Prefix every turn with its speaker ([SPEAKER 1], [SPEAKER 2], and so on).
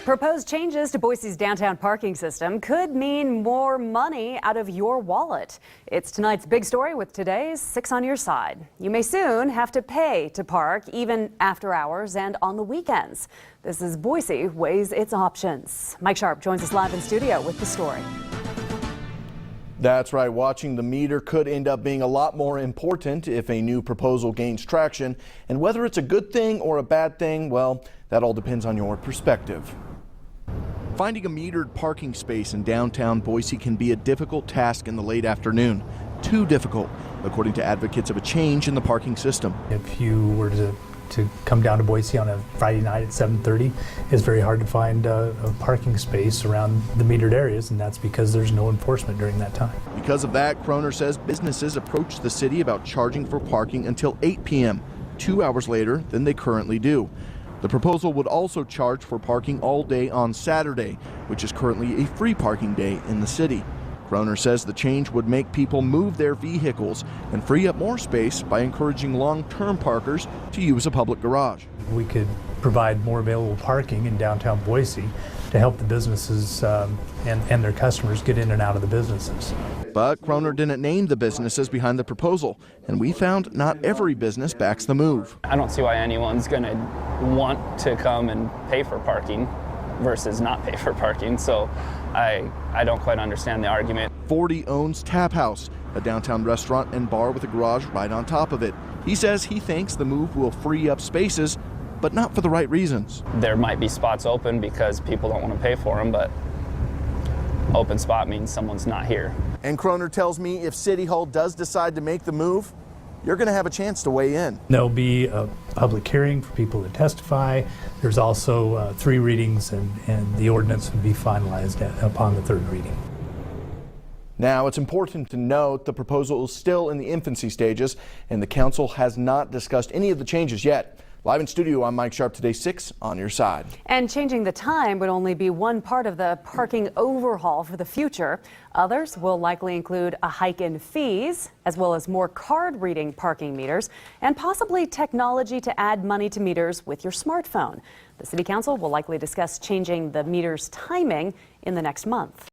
[SPEAKER 1] Proposed changes to Boise's downtown parking system could mean more money out of your wallet. It's tonight's big story with today's 6 on Your Side. You may soon have to pay to park, even after hours and on the weekends. This is Boise weighs its options. Mike Sharp joins us live in studio with the story.
[SPEAKER 2] That's right. Watching the meter could end up being a lot more important if a new proposal gains traction. And whether it's a good thing or a bad thing, well, that all depends on your perspective. Finding a metered parking space in downtown Boise can be a difficult task in the late afternoon. Too difficult, according to advocates of a change in the parking system.
[SPEAKER 3] If you were to come down to Boise on a Friday night at 7:30, it's very hard to find a parking space around the metered areas, and that's because there's no enforcement during that time.
[SPEAKER 2] Because of that, Kroner says businesses approached the city about charging for parking until 8 p.m., 2 hours later than they currently do. The proposal would also charge for parking all day on Saturday, which is currently a free parking day in the city. Kroner says the change would make people move their vehicles and free up more space by encouraging long-term parkers to use a public garage.
[SPEAKER 3] We could provide more available parking in downtown Boise to help the businesses and their customers get in and out of the businesses.
[SPEAKER 2] But Kroner didn't name the businesses behind the proposal, and we found not every business backs the move.
[SPEAKER 4] I don't see why anyone's going to want to come and pay for parking versus not pay for parking, so I don't quite understand the argument.
[SPEAKER 2] 40 owns Tap House, a downtown restaurant and bar with a garage right on top of it. He says he thinks the move will free up spaces, but not for the right reasons.
[SPEAKER 4] There might be spots open because people don't want to pay for them, but open spot means someone's not here.
[SPEAKER 2] And Kroner tells me if City Hall does decide to make the move, you're going to have a chance to weigh in.
[SPEAKER 3] There'll be a public hearing for people to testify. There's also 3 readings, and the ordinance will be finalized upon the 3rd reading.
[SPEAKER 2] Now, it's important to note the proposal is still in the infancy stages, and the council has not discussed any of the changes yet. Live in studio, I'm Mike Sharp, today 6 on Your Side.
[SPEAKER 1] And changing the time would only be one part of the parking overhaul for the future. Others will likely include a hike in fees, as well as more card-reading parking meters, and possibly technology to add money to meters with your smartphone. The City Council will likely discuss changing the meters' timing in the next month.